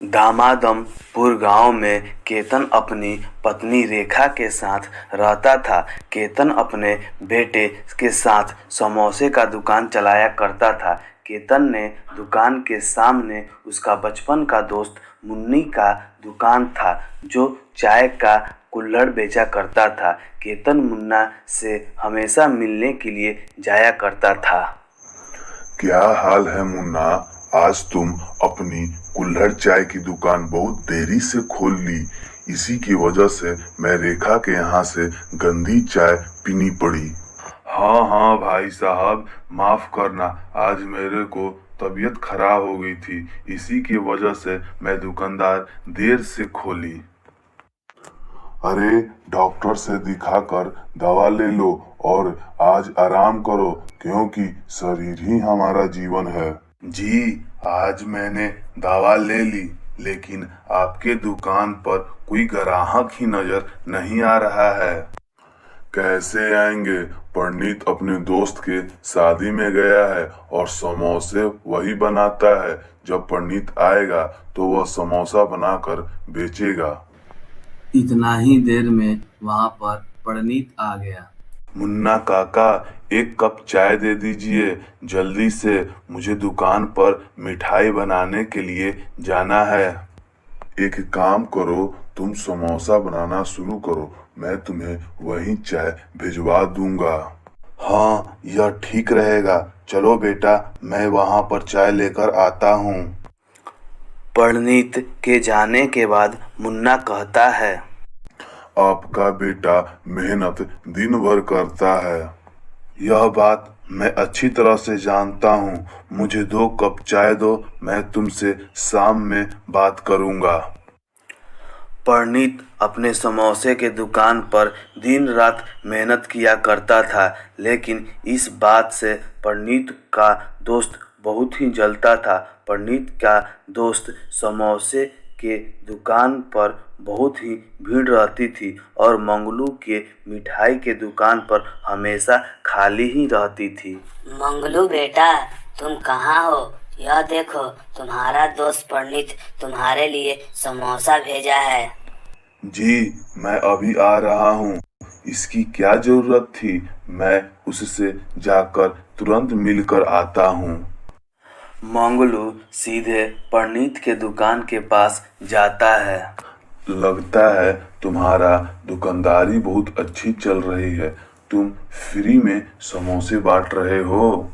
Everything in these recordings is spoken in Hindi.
दामादमपुर गांव में केतन अपनी पत्नी रेखा के साथ रहता था। केतन अपने बेटे के साथ समोसे का दुकान चलाया करता था। केतन ने दुकान के सामने उसका बचपन का दोस्त मुन्नी का दुकान था, जो चाय का कुल्हड़ बेचा करता था। केतन मुन्ना से हमेशा मिलने के लिए जाया करता था। क्या हाल है मुन्ना? आज तुम अपनी कुल्हड़ चाय की दुकान बहुत देरी से खोल ली। इसी की वजह से मैं रेखा के यहाँ से गंदी चाय पीनी पड़ी। हाँ भाई साहब, माफ करना, आज मेरे को तबीयत खराब हो गई थी। इसी की वजह से मैं दुकानदार देर से खोली। अरे डॉक्टर से दिखाकर दवा ले लो और आज आराम करो, क्योंकि शरीर ही हमारा जीवन है। जी, आज मैंने दवा ले ली, लेकिन आपके दुकान पर कोई ग्राहक ही नजर नहीं आ रहा है। कैसे आएंगे? परनीत अपने दोस्त के शादी में गया है और समोसे वही बनाता है। जब परनीत आएगा तो वह समोसा बनाकर बेचेगा। इतना ही देर में वहां पर परनीत आ गया। मुन्ना काका, एक कप चाय दे दीजिए जल्दी से, मुझे दुकान पर मिठाई बनाने के लिए जाना है। एक काम करो, तुम समोसा बनाना शुरू करो, मैं तुम्हें वहीं चाय भिजवा दूंगा। हाँ, यह ठीक रहेगा। चलो बेटा, मैं वहां पर चाय लेकर आता हूँ। परनीत के जाने के बाद मुन्ना कहता है, आपका बेटा मेहनत दिन भर करता है। यह बात मैं अच्छी तरह से जानता हूँ। मुझे 2 कप चाय दो, मैं तुमसे शाम में बात करूँगा। परनीत अपने समोसे के दुकान पर दिन रात मेहनत किया करता था, लेकिन इस बात से परनीत का दोस्त बहुत ही जलता था। परनीत का दोस्त समोसे के दुकान पर बहुत ही भीड़ रहती थी और मंगलू के मिठाई के दुकान पर हमेशा खाली ही रहती थी। मंगलू बेटा, तुम कहाँ हो? यह देखो, तुम्हारा दोस्त परनीत तुम्हारे लिए समोसा भेजा है। जी, मैं अभी आ रहा हूँ। इसकी क्या जरूरत थी? मैं उससे जाकर तुरंत मिलकर आता हूँ। मंगलू सीधे परनीत के दुकान के पास जाता है। लगता है तुम्हारा दुकानदारी बहुत अच्छी चल रही है। तुम फ्री में समोसे बांट रहे हो।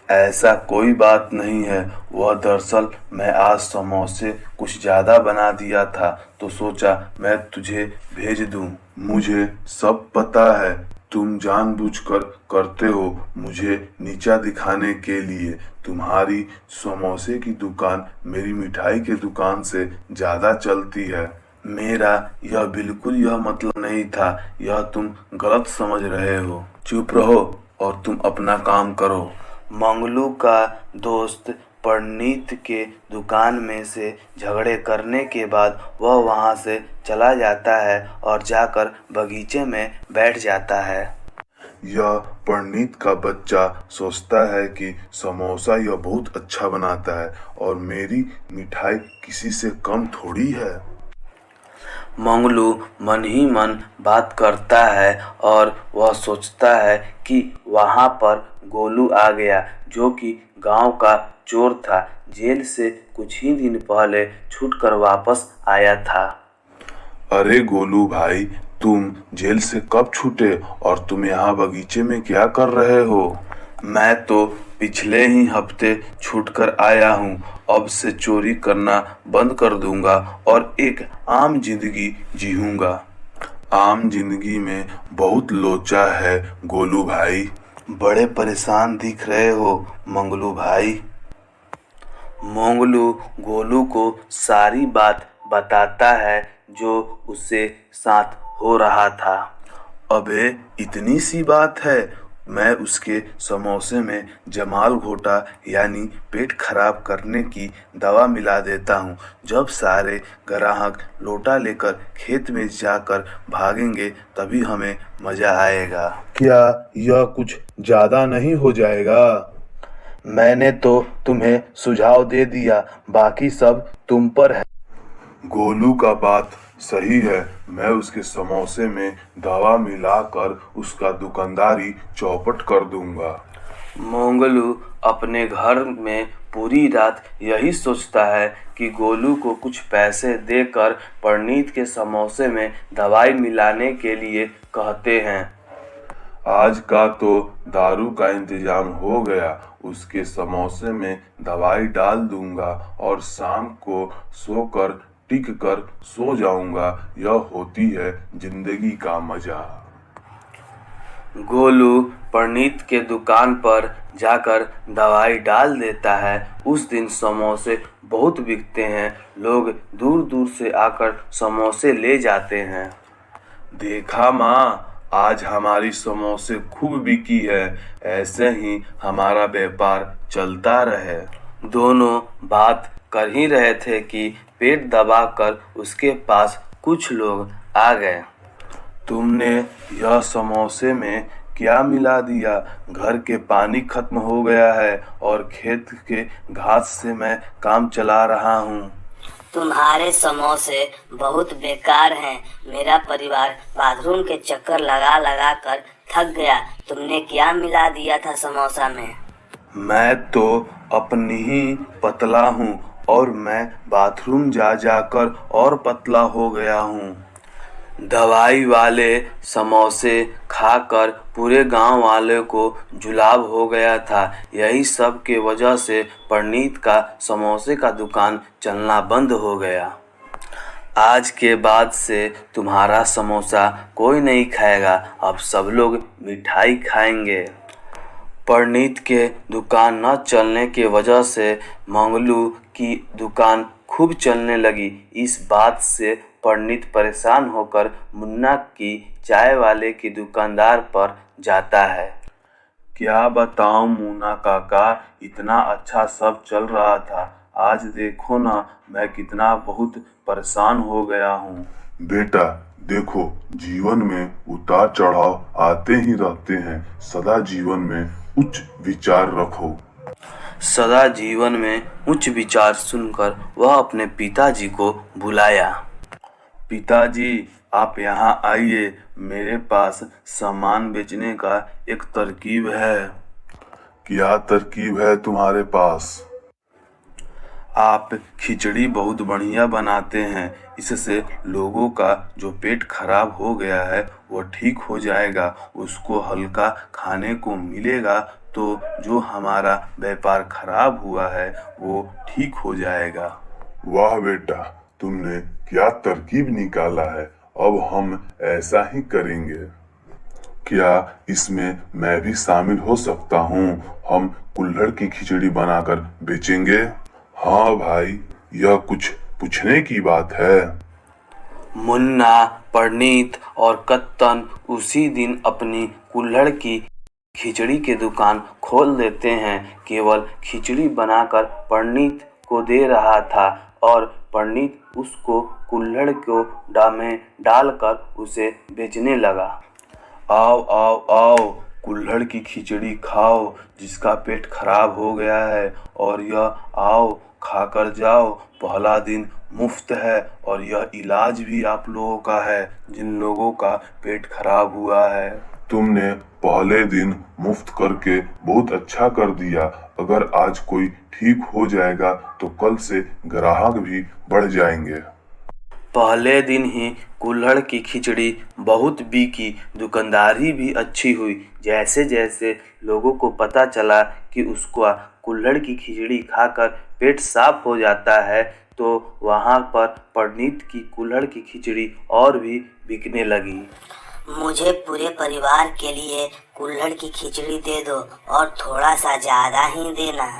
ऐसा कोई बात नहीं है। वह दरअसल मैं आज समोसे कुछ ज़्यादा बना दिया था, तो सोचा मैं तुझे भेज दूं। मुझे सब पता है, तुम जानबूझकर करते हो, मुझे नीचा दिखाने के लिए। तुम्हारी समोसे की दुकान मेरी मिठाई के दुकान से ज़्यादा चलती है। मेरा यह बिल्कुल यह मतलब नहीं था। यह तुम गलत समझ रहे हो। चुप रहो और तुम अपना काम करो। मंगलू का दोस्त परनीत के दुकान में से झगड़े करने के बाद वह वहां से चला जाता है और जाकर बगीचे में बैठ जाता है। यह परनीत का बच्चा सोचता है कि समोसा यह बहुत अच्छा बनाता है और मेरी मिठाई किसी से कम थोड़ी है। मंगलू मन ही मन बात करता है और वह सोचता है कि वहाँ पर गोलू आ गया, जो कि गांव का चोर था। जेल से कुछ ही दिन पहले छूटकर वापस आया था। अरे गोलू भाई, तुम जेल से कब छूटे और तुम यहाँ बगीचे में क्या कर रहे हो? मैं तो पिछले ही हफ्ते छूटकर आया हूँ। अब से चोरी करना बंद कर दूंगा और एक आम जिंदगी जीऊंगा। आम जिंदगी में बहुत लोचा है गोलू भाई। बड़े परेशान दिख रहे हो मंगलू भाई। मंगलू गोलू को सारी बात बताता है जो उससे साथ हो रहा था। अबे इतनी सी बात है? मैं उसके समोसे में जमाल घोटा यानी पेट खराब करने की दवा मिला देता हूँ। जब सारे ग्राहक लोटा लेकर खेत में जाकर भागेंगे तभी हमें मजा आएगा। क्या यह कुछ ज्यादा नहीं हो जाएगा? मैंने तो तुम्हें सुझाव दे दिया, बाकी सब तुम पर है। गोलू का बात सही है। मैं उसके समोसे में दवा मिलाकर उसका दुकानदारी चौपट कर दूंगा। मोंगलू अपने घर में पूरी रात यही सोचता है कि गोलू को कुछ पैसे देकर परनीत के समोसे में दवाई मिलाने के लिए कहते हैं। आज का तो दारू का इंतजाम हो गया, उसके समोसे में दवाई डाल दूंगा और शाम को सोकर टिक कर सो जाऊंगा। यह होती है जिंदगी का मजा। गोलू परनीत के दुकान पर जाकर दवाई डाल देता है। उस दिन समोसे बहुत बिकते हैं। लोग दूर दूर से आकर समोसे ले जाते हैं। देखा माँ, आज हमारी समोसे खूब बिकी है। ऐसे ही हमारा व्यापार चलता रहे। दोनों बात कर ही रहे थे कि पेट दबाकर उसके पास कुछ लोग आ गए। तुमने यह समोसे में क्या मिला दिया? घर के पानी खत्म हो गया है और खेत के घास से मैं काम चला रहा हूँ। तुम्हारे समोसे बहुत बेकार हैं। मेरा परिवार बाथरूम के चक्कर लगा लगा कर थक गया। तुमने क्या मिला दिया था समोसा में? मैं तो अपनी ही पतला हूँ और मैं बाथरूम जा जाकर और पतला हो गया हूँ। दवाई वाले समोसे खाकर पूरे गांव वाले को जुलाब हो गया था। यही सब के वजह से परनीत का समोसे का दुकान चलना बंद हो गया। आज के बाद से तुम्हारा समोसा कोई नहीं खाएगा। अब सब लोग मिठाई खाएंगे। परनीत के दुकान न चलने के वजह से मंगलू की दुकान खूब चलने लगी। इस बात से परनीत परेशान होकर मुन्ना की चाय वाले की दुकानदार पर जाता है। क्या बताऊं मुन्ना काका, इतना अच्छा सब चल रहा था, आज देखो ना मैं कितना बहुत परेशान हो गया हूँ। बेटा देखो, जीवन में उतार चढ़ाव आते ही रहते हैं। सदा जीवन में उच्च विचार रखो। सदा जीवन में उच्च विचार सुनकर वह अपने पिताजी को बुलाया। पिताजी आप यहाँ आइए, मेरे पास सामान बेचने का एक तरकीब है। क्या तरकीब है तुम्हारे पास? आप खिचड़ी बहुत बढ़िया बनाते हैं। इससे लोगों का जो पेट खराब हो गया है वो ठीक हो जाएगा। उसको हल्का खाने को मिलेगा तो जो हमारा व्यापार खराब हुआ है वो ठीक हो जाएगा। वाह बेटा, तुमने क्या तरकीब निकाला है। अब हम ऐसा ही करेंगे। क्या इसमें मैं भी शामिल हो सकता हूँ? हम कुल्हड़ की खिचड़ी बनाकर बेचेंगे। हाँ भाई, यह कुछ पूछने की बात है। मुन्ना, परनीत और कत्तन उसी दिन अपनी कुल्हड़ की खिचड़ी की दुकान खोल देते हैं। केवल खिचड़ी बनाकर परनीत को दे रहा था और परनीत उसको कुल्हड़ को में डालकर उसे बेचने लगा। आओ आओ आओ, कुल्हड़ की खिचड़ी खाओ जिसका पेट खराब हो गया है, और यह आओ खाकर जाओ। पहला दिन मुफ्त है और यह इलाज भी आप लोगों का है जिन लोगों का पेट खराब हुआ है। तुमने पहले दिन मुफ्त करके बहुत अच्छा कर दिया। अगर आज कोई ठीक हो जाएगा तो कल से ग्राहक भी बढ़ जाएंगे। पहले दिन ही कुल्हड़ की खिचड़ी बहुत बिकी, दुकानदारी भी अच्छी हुई। जैसे जैसे लोगों को पता चला कि उसको कुल्हड़ की खिचड़ी खाकर पेट साफ हो जाता है तो वहाँ पर परनीत की कुल्हड़ की खिचड़ी और भी बिकने लगी। मुझे पूरे परिवार के लिए कुल्हड़ की खिचड़ी दे दो और थोड़ा सा ज्यादा ही देना।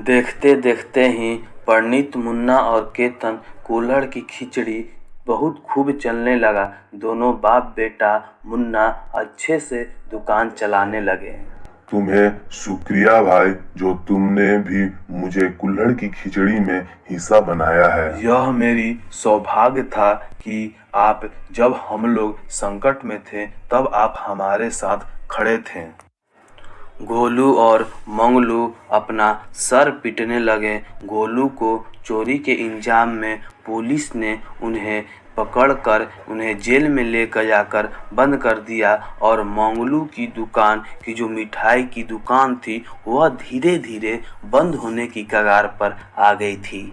देखते देखते ही परनीत, मुन्ना और केतन कुल्हड़ की खिचड़ी बहुत खूब चलने लगा। दोनों बाप बेटा मुन्ना अच्छे से दुकान चलाने लगे। तुम्हें शुक्रिया भाई, जो तुमने भी मुझे कुल्हड़ की खिचड़ी में हिस्सा बनाया है। यह मेरी सौभाग्य था कि आप जब हम लोग संकट में थे तब आप हमारे साथ खड़े थे। गोलू और मंगलू अपना सर पीटने लगे। गोलू को चोरी के इल्जाम में पुलिस ने उन्हें पकड़कर उन्हें जेल में लेकर जाकर बंद कर दिया और मंगलू की दुकान की जो मिठाई की दुकान थी वह धीरे धीरे बंद होने की कगार पर आ गई थी।